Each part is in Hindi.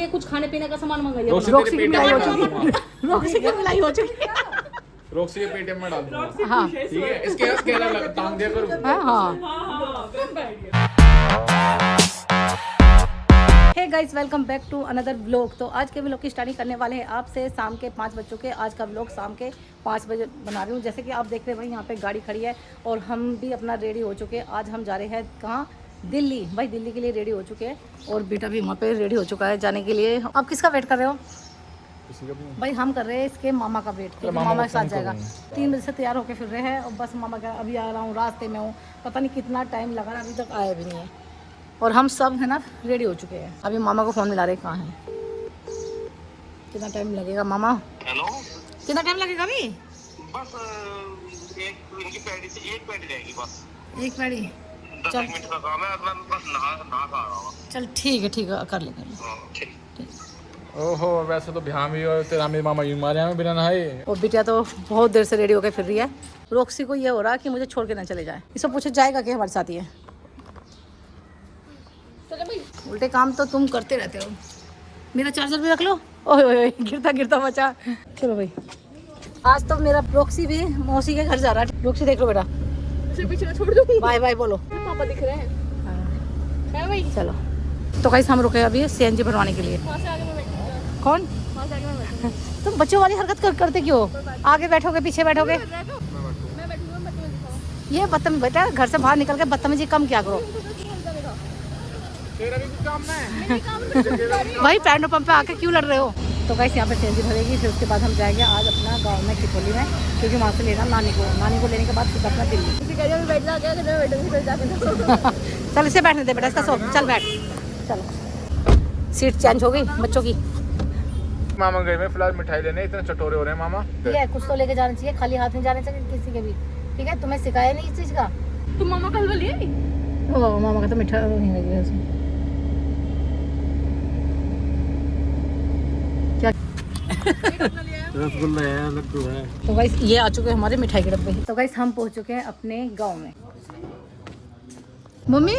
के कुछ खाने पीने का सामान मंगाइए। रॉक्सी की मिलाई हो चुकी है। रॉक्सी की मिलाई हो चुकी है। रॉक्सी के पेटीएम में डाल दूंगा। हाँ ठीक है, इसके अलग टांग दिया करूँ। हाँ। Hey guys, welcome back to another vlog. तो आज के व्लॉग की स्टार्टिंग करने वाले हैं आपसे शाम के 5 बज चुके। आज का व्लॉग शाम के 5 बजे बना रही हूँ। जैसे कि आप देख रहे हैं भाई, यहाँ पे गाड़ी खड़ी है और हम भी अपना रेडी हो चुके हैं। आज हम जा रहे हैं कहाँ? दिल्ली। भाई दिल्ली के लिए रेडी हो चुके हैं और बेटा भी वहाँ पे रेडी हो चुका है जाने के लिए। आप किसका वेट कर रहे हो? भाई हम कर रहे हैं इसके मामा का वेट, क्योंकि मामा के साथ जाएगा। 3 बजे से तैयार होकर फिर रहे हैं और बस मामा का अभी आ रहा हूँ, रास्ते में हूँ। पता नहीं कितना टाइम लगा, अभी तक आया भी नहीं है। और हम सब है ना रेडी हो चुके हैं। अभी मामा को फ़ोन मिला रहे, कहाँ हैं? कितना टाइम लगेगा मामा? हेलो, कितना टाइम लगेगा अभी? बस इनकी पैडी से एक पैडी रहेगी बस। एक पैड़ी? 10 मिनट का काम है। मैं बस नहा खा रहा हूँ। चल ठीक है कर ले। ठीक। ओहो, वैसे तो बिहार में और तेरा मेरे मामा यूं मारे हैं बिना नहाए। और बिटिया तो बहुत देर से रेडी होकर फिर रही है। रॉक्सी को ये हो रहा है कि मुझे छोड़ के ना चले जाए। इसको पूछे जाएगा कि हमारे साथ ही है। उल्टे काम तो तुम करते रहते हो। मेरा चार्जर भी रख लो। ओए गिरता गिरता बचा। चलो भाई, आज तो मेरा रॉक्सी भी मौसी के घर जा रहा है। रॉक्सी देख लो बेटा, पीछे छोड़ दो। बाय बाय बोलो। पापा दिख रहे हैं। हाँ भाई चलो। तो गाइस हम रुके अभी सीएनजी भरवाने के लिए। कौन? तुम बच्चों वाली हरकत करते क्यों? आगे बैठोगे पीछे बैठोगे? ये बदतमीज बेटा, घर से बाहर निकल के बदतमीजी कम क्या करो। तेरा भी कुछ काम है भाई पेट्रोल पंप पे आके क्यों लड़ रहे हो? तो गाइस यहाँ पे सीएनजी भरेगी, फिर उसके बाद हम जाएंगे आज अपना गांव में किपोली में, क्योंकि वहाँ से लेना नानी को लेने के बाद फिर अपना दिल्ली। चल इसे बैठने दे बेटा, इसका सो चल बैठ। चलो सीट चेंज हो गई बच्चों की। मामा गए में फिलहाल मिठाई लेने, इतने चटोरे हो रहे हैं मामा। ठीक है, कुछ तो लेके जाना चाहिए, खाली हाथ में जाने चाहिए किसी के भी। ठीक है, तुम्हें सिखाया नहीं इस चीज का। तुम मामा का हलवा लिए? ओ मामा का तो मीठा नहीं लगी है उसमें। क्या रसगुल्ला है, लड्डू है। तो गाइस ये आ चुके हैं हमारे मिठाई के डब्बे। तो गाइस हम पहुंच चुके हैं अपने गांव में। मम्मी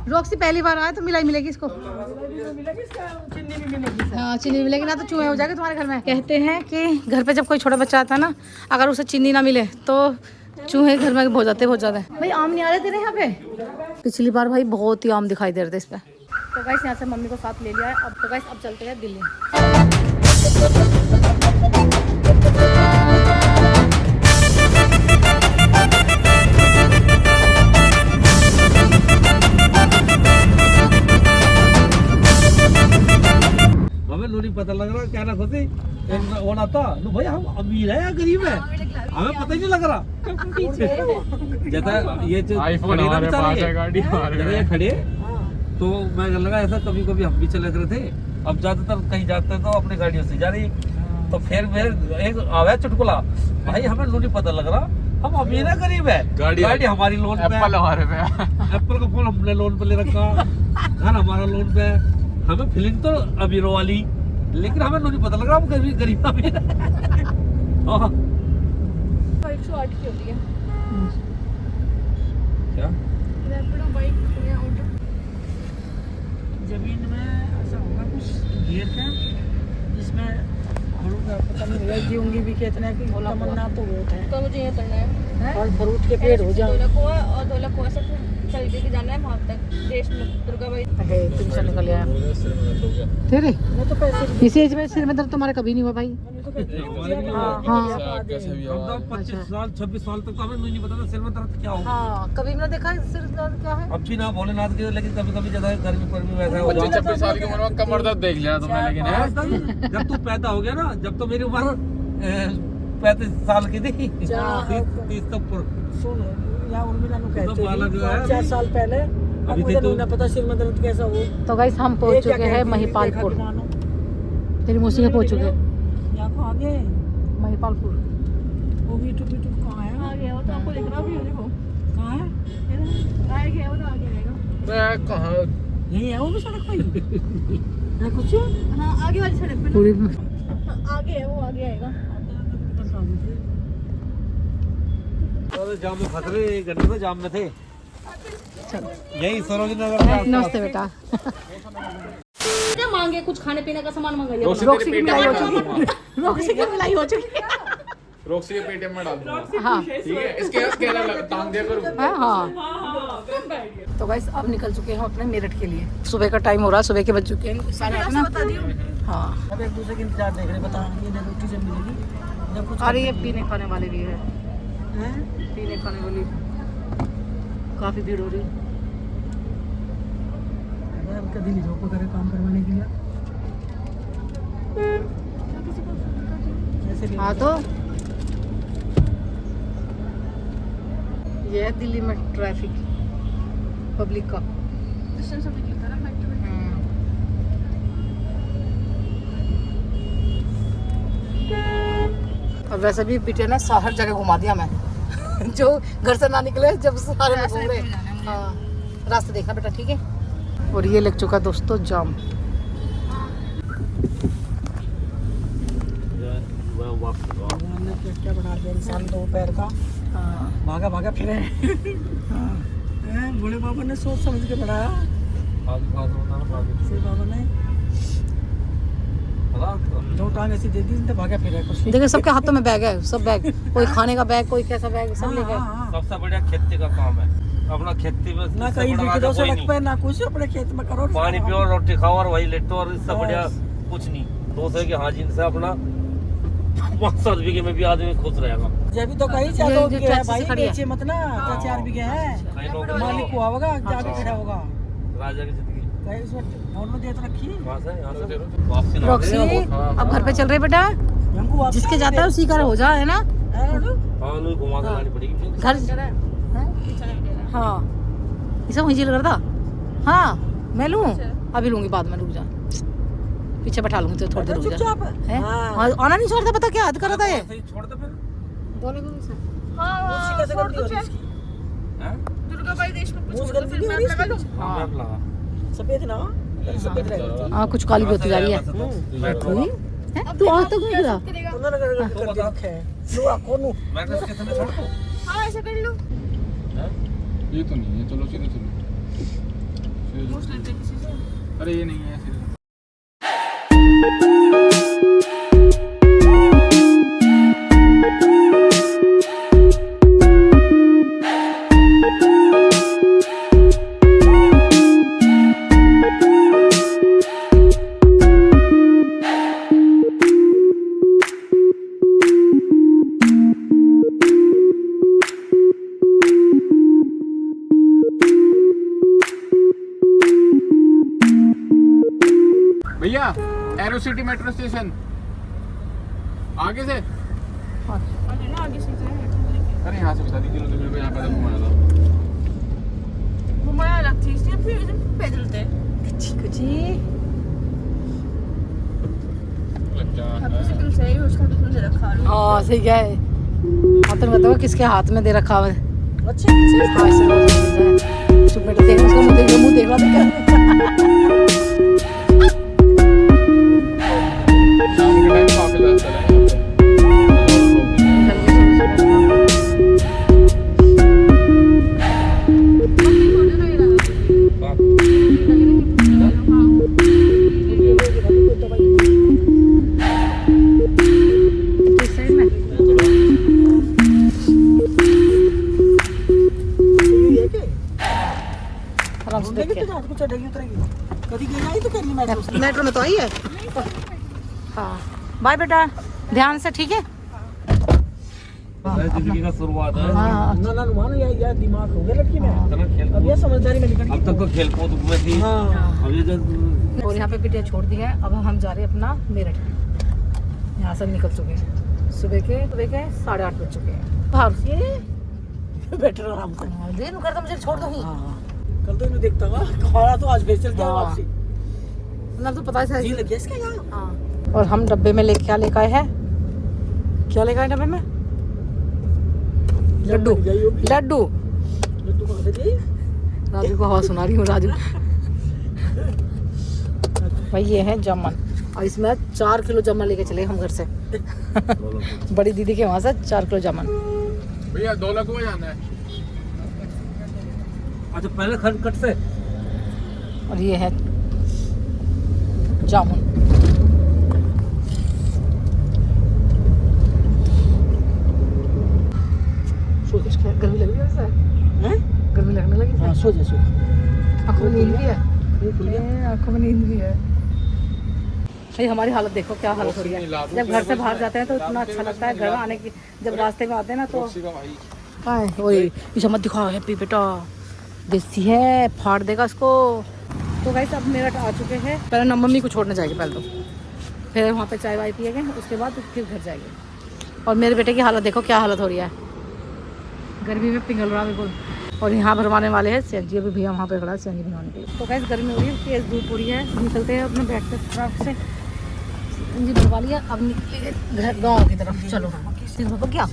रॉक्सी पहली बार आया तो मिलाई मिलेगी इसको। चीनी भी मिलेगी। हाँ चीनी मिलेगी ना तो चूहे हो जाएंगे तुम्हारे घर में। कहते हैं कि घर पे जब कोई छोटा बच्चा आता है ना, अगर उसे चीनी ना मिले तो चूहे घर में बहुत ज्यादा। भाई आम नहीं आ रहे तेरे यहाँ पे? पिछली बार भाई बहुत ही आम दिखाई दे रहे थे इस पे। तो गाइस यहाँ से मम्मी को साथ ले लिया है। अब तो गाइस अब चलते हैं दिल्ली। हमें नहीं पता लग रहा क्या ना खुशी वो ना था नो भाई, हम अमीर है या गरीब है हमें पता ही नहीं लग रहा। जैसा ये जो आईफोन हमारे पास है, गाड़ी हमारे जगह ये खड़े तो मैं लगा ऐसा कभी कभी हम भी चले रहे थे। अब ज्यादातर कहीं जाते हैं तो अपनी गाड़ियों से जा रही, तो फिर एक आवाज चुटकुला, भाई हमें नहीं पता लग रहा हम अमीर है गरीब है। गाड़ी हमारी लोन पे, एप्पल हमारे पे। एप्पल का फोन हमने लोन पे ले रखा, घर हमारा लोन पे। हमें फीलिंग तो अमीरों वाली, लेकिन हमें नहीं पता लग रहा हम गरीब अमीर। 108 की होती है क्या जमीन में ऐसा होगा कुछ घेर के, जिसमें पता नहीं जीऊंगी भी कितने की तमन्ना तो बहुत है। तो मुझे ये करना है फल फ्रूट के पेड़ हो जाए। और 2 लाख को सब चल के जाना है वहाँ तक देश में। दुर्गा भाई तुमसे निकल आया तेरे मैं तो पैसे इसी एज में सिर में दर्द तुम्हारे कभी नहीं हुआ भाई? हाँ 25 साल 26 साल तक तो हमें नहीं पता था सिर में दर्द क्या होगा। हाँ कभी भी ना देखा है सिर दर्द क्या है। अब भी ना भोलेनाथ के, लेकिन कभी कभी ज्यादा गर्मी पर भी वैसा हो 25-26 साल की उम्र में कमर दर्द देख लिया तुमने, लेकिन है जाता। जब तू पैदा हो गया ना, जब तो मेरी उम्र 35 साल की थी, 30 तक सुन या उर्मिला नु कहते बालक हैं जो है 4 साल पहले। अब अभी मुझे तो नहीं पता सिर में दर्द कैसा हो। तो गाइस हम पहुंच चुके हैं महिपालपुर। तेरी मौसी के पहुंच चुके हैं यहाँ को आगे महिपालपुर। वो भी टुपी टुप कहाँ है? आगे हो तो आपको दिख रहा भी देखो कहाँ है? आगे हो तो आगे रहेगा। मैं कहाँ यही है वो भी सड़क पे है कुछ। हाँ आगे वाली सड़क पे पूरी आगे है, वो आगे आएगा। जाम में फंस रहे, घंटे तो जाम में थे। चलो यही सरोजनी नगर। नमस्ते बेटा। मांगे, कुछ खाने पीने का सामान मंगाइए। रोक्सी रॉक्सी तेरे की पेट मिलाई हो में चुकी डाल है, रॉक्सी की मिलाई हो चुकी है। रॉक्सी के पेटीएम में डाल दूंगा। हाँ ठीक है, इसके स्कैनर टांग दिया करूँ। हाँ। तो गाइस अब निकल चुके हैं अपने मेरठ के लिए। सुबह का टाइम हो रहा है, सुबह के बज चुके हैं 8:30 ना। हाँ अब एक दूसरे के इंतजार देख रहे, बता ये रोटी जब मिलेगी जब कुछ अरे ये पीने खाने वाले भी है, हैं। पीने खाने वाली काफी भीड़ हो रही है। अब कभी नहीं रोको करे काम करवाने के लिए। ऐसे भी हाँ तो ये है दिल्ली में ट्रैफिक पब्लिक का। और वैसे भी बिटिया ने हर जगह घुमा दिया मैं जो घर से ना निकले, जब सारे में घूम रहे। हाँ रास्ता देखना बेटा, ठीक है। और ये लग चुका दोस्तों जाम। हमने क्या बना दिया इंसान दो पैर का। हाँ भागा भागा फिरे। हैं, बूढ़े बाबा ने सोच समझ के बढ़ाया। से बाबा ने दो टांग ऐसी दे दी तो भागा फिरे कुछ। देखिए सबके हाथों में बैग है, सब बैग, कोई खाने का बैग, कोई कैसा बैग, सब ले गए। सबसे बढ़िया खेती का काम है, अपना खेती में ना इससे कहीं बड़ा बिकदो राजा से कोई रख नहीं। पे, ना कुछ अपने खेत में करो। पानी पियो, रोटी खाओ और वही लेटो, और इससे बढ़िया कुछ नहीं। दूसरे की हाजिर से अपना 5-7 बीघे में भी आदमी खुश रहेगा। जब भी तो कहीं चार ये दो जो बीघे है टैक्सी भाई, से खड़ी है। बेचे मत ना। 4 बीघे है, कई लोग मालिक हुआ होगा, जाके खड़ा होगा। राजा की जिंदगी कहीं इसमें फोन में दे तो रखी। वहाँ से यहाँ से वापसी ना रॉक्सी करें। अब घर पे चल रहे बेटा, हमको वापस जिसके जाता है उसी का हो जा, है ना। हाँ नहीं घुमा के लानी पड़ेगी फिर। घर हाँ ये सब वहीं करता। हाँ मैं लूँ, अभी लूंगी, बाद में रुक जा, पीछे बैठा लूंगी तो थोड़ी देर रुक जा। चुपचाप है? हाँ। हाँ, आना नहीं छोड़ता, पता क्या हद कर रहा था ये। ऐसे ही छोड़ दे फिर। उसकी कैसे गलती हो रही है इसकी? हैं? मुझ गलती नहीं हो रही इसकी? हाँ, मैप लगा। सफेद ना सफेद रहेगी। हाँ कुछ काली भी होती जा रही है। मैप लगा। हैं? तू आज तक नहीं गिरा? उन्होंने कर दिया है। लो कौन मैप इसके समय छोड़ दो। ये तो नहीं है, चलो सीधे चलो। अरे ये नहीं है सीधे। भैया एरो सिटी मेट्रो स्टेशन आगे से। अरे यहाँ से बता दीजिए, तो मेरे को यहाँ पैदल घुमाया था। कुछ हाँ सही क्या है। हाँ तुम बताओ किसके हाथ में दे रखा है। अच्छा हाँ, ऐसे रोज मिलता है। चुप बैठे देख, उसका मुंह देख रहा था क्या। शाम के टाइम काफी ज्यादा चला है इस साइड में ये के आराम से देख घूमने के। की तो कुछ चढ़ेगी उतरेगी। कभी गई आई तो करनी महसूस। मेट्रो में तो आई है। हाँ बाय बेटा, ध्यान से, ठीक है। जिंदगी का शुरुआत है। हाँ ना ना मान या दिमाग हो गया लड़की में। इतना खेल अब ये समझदारी में निकल अब तक तो खेल कूद में थी। हाँ अब ये जो और यहाँ पे बिटिया छोड़ दी है। अब हम जा रहे हैं अपना मेरठ। यहाँ से निकल चुके हैं, सुबह के 8:30 बज चुके हैं। बाहर से बेटर आराम से। देर करता, मुझे छोड़ दो ही। हाँ कल तो इन्हें देखता हुआ खाना तो आज भेज चलते हैं हाँ। वापसी। मतलब तो पता है जी लग गया इसका यहाँ। हाँ। और हम डब्बे में क्या लेकर आए हैं, क्या लेकर आए डब्बे में? लड्डू। लड्डू लड्डू कहाँ से दिए? राजू को हवा सुना रही हूँ। राजू भाई ये है जामुन, और इसमें 4 किलो जामुन लेके चले हम घर से। बड़ी दीदी के वहाँ से 4 किलो जामुन। भैया 2 लाख को जाना है। अच्छा पहले खट से। और ये है जामुन। गर्मी लग रही है वैसे? गर्मी लगने लगी? हाँ सो जा सो। आंखों में नींद भी है? खुल गया। आंखों में नींद भी है। भाई हमारी हालत देखो क्या हालत हो रही है। जब घर से बाहर जाते हैं तो इतना अच्छा लगता है, घर में आने की जब रास्ते में आते हैं ना तो वही इसे मत दिखाओ। हैप्पी बेटा देसी है, फाड़ देगा इसको। तो गाइस अब मेरठ आ चुके हैं। पहले ना मम्मी को छोड़ने जाएंगे, पहले तो फिर वहाँ पे चाय वाय पिएंगे, उसके बाद फिर घर जाएंगे। और मेरे बेटे की हालत देखो क्या हालत हो रही है, गर्मी में पिघल रहा बिल्कुल। और यहाँ भरवाने वाले हैं सीएनजी, अभी भैया वहाँ पे खड़ा है सीएनजी भरवाने के लिए। तो गाइस गर्मी हो रही है, तेज धूप हो रही है, निकलते हैं अपने बैग से ट्रक से सीएनजी भरवा लिया। अब निकलेंगे घर गाँव की तरफ। चलो क्या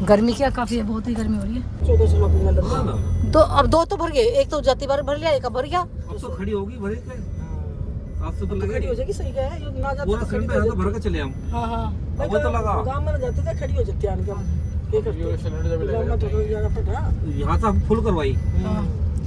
गर्मी क्या काफ़ी है, बहुत ही गर्मी हो रही है। 1400 रुपये लगता ना। तो अब दो तो भर गए, एक तो जाती बार भर लिया, एक अब भर गया। अब तो खड़ी होगी भरे के 700 तो खड़ी लगे। हो जाएगी, सही है। ये ना जाते पूरा तो खड़ी सिलेंडर हो है तो जाती। भर के चले हम। हाँ हाँ अब वो तो लगा। गाँव में ना जाते थे, खड़ी हो जाती है आने के हम। ये करते ये सिलेंडर जब गाँव में तो कोई जगह पर था। यहाँ से हम फुल करवाई हाँ।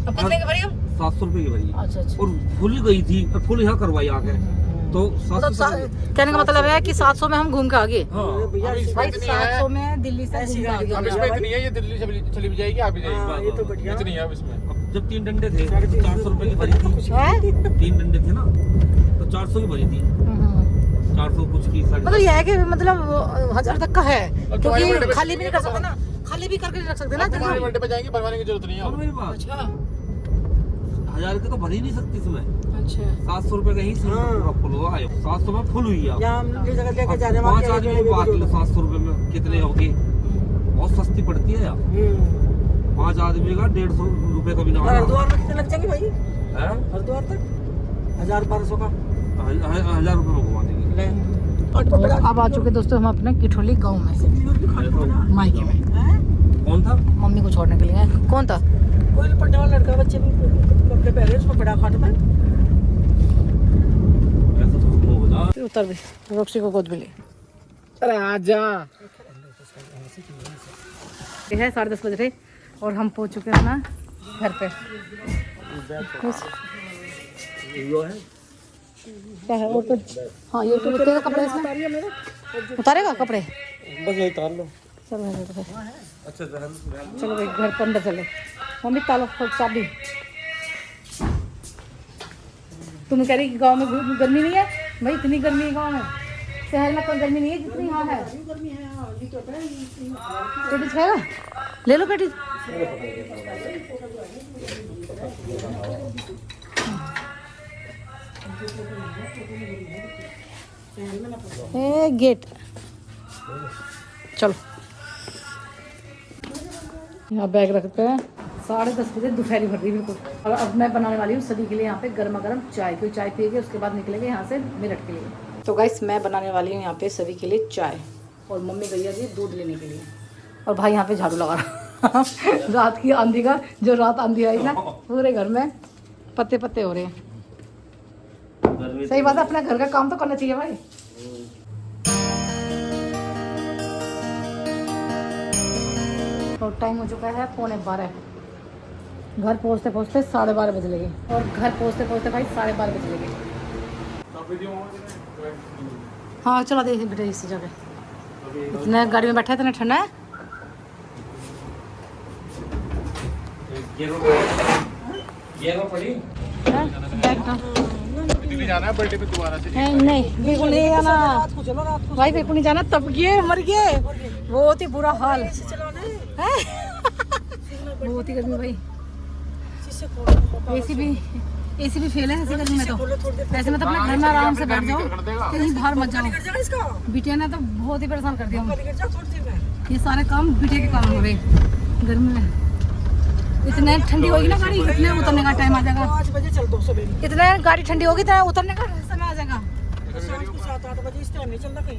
अब कितने के भरी हम? 700 रुपए की भरी अच्छा अच्छा। और फुल गई थी और फुल यहाँ करवाई आके तो मतलब 700 कहने का मतलब है कि 700 में हम घूम के आ गए। हाँ भैया अभी भाई इतनी है। 700 में दिल्ली से घूम के आ अब गए। इसमें इतनी है, ये दिल्ली चली भी जाएगी, आ भी हाँ, जाएगी। ये तो बढ़िया। इतनी है अब इसमें। अब जब 3 डंडे थे 400 रुपए की भरी थी। हैं? 3 डंडे थे ना तो 400 की भरी थी। 400 कुछ की मतलब ये है कि मतलब 1000 तक का है, तुम्हारे क्योंकि बर्थडे पे- खाली भी नहीं कर सकते ना, खाली भी करके नहीं रख सकते ना। तुम्हारे बर्थडे पे जाएंगे, बनवाने की जरूरत नहीं है और अब। मेरी बात अच्छा 1000 की तो भरी नहीं सकती इसमें। अच्छा 700 रुपए का ही सिलेंडर पूरा फुल हुआ है। 700 में फुल हुई है। यहाँ हम ये जगह लेके जा रहे हैं, 5 वहाँ के आदमी आगे को बांट लो 700 रुपए में कितने होगी। बहुत सस्ती पड़ती है यार। 5 आदमी का 150 रुपए का भी ना होगा। हरिद्वार में कितने लग जाएंगे भाई? हैं? हरिद्वार तक 1000-1200 का 1000 रुपए में घुमा देंगे। ले। अब आ चुके दोस्तों हम अपने किठोली गांव में से मायके में। कौन था? मम्मी को छोड़ने के लिए। कौन था? कोई पढ़ने वाला लड़का, बच्चे भी कपड़े पहने उसमें बड़ा खाट में। ऐसा तो हो जा। फिर उतर भी, रोक्सी को गोद भी ली। अरे आजा। ये है 10:30 बज रहे और हम पहुंच चुके हैं ना घर पे। क्या है और तो हाँ ये तो उतारेगा कपड़े इसमें, उतारेगा कपड़े बस वही उतार लो। चलो तो फिर अच्छा चलो भाई घर पर अंदर चले। मम्मी तालो चाबी। तुम कह रही कि गांव में गर्मी नहीं है? भाई इतनी गर्मी है गांव में, शहर में कोई गर्मी नहीं है जितनी यहाँ है। पेटी खाएगा? ले लो पेटी। ए गेट चलो यहाँ बैग रखते हैं। 10:30 बजे दोपहरी भर रही बिल्कुल। और अब मैं बनाने वाली हूँ सभी के लिए यहाँ पे गर्मा गर्म चाय, क्योंकि चाय पिएंगे उसके बाद निकलेंगे यहाँ से मेरठ के लिए। तो गाइस मैं बनाने वाली हूँ यहाँ पे सभी के लिए चाय, और मम्मी गई है जी दूध लेने के लिए, और भाई यहाँ पे झाड़ू लगा रहा रात की आंधी का, जो रात आंधी आई ना पूरे घर में पत्ते पत्ते हो रहे हैं। सही बात है, अपना घर का काम तो करना चाहिए भाई। और टाइम हो चुका है 11:15। घर पहुँचते पहुँचते 12:30 बज लगे, और घर पहुँचते पहुँचते भाई 12:30 बज लगे। हाँ चला दे बेटे इसी जगह, इतने गाड़ी में बैठा है, इतना ठंडा है। दिल्ली जाना है बर्थडे पे दोबारा से। नहीं बिल्कुल नहीं जाना भाई, बिल्कुल नहीं जाना। तब गए मर गए, बहुत ही बुरा हाल है। बहुत ही गर्मी भाई, एसी भी फेल है ऐसी गर्मी में। तो ऐसे में तो अपने घर में आराम से बैठ जाओ, कहीं बाहर मत जाओ। बिटिया ने तो बहुत ही परेशान कर दिया। ये सारे काम बिटिया के कारण हो रहे गर्मी में। इतने ठंडी होगी ना गाड़ी, इतने उतरने का टाइम आ जाएगा। 5 बजे चल दो सवेरे। इतने गाड़ी ठंडी होगी तो उतरने का समय आ जाएगा। शाम को 7-8 बजे इस टाइम नहीं चलना कहीं।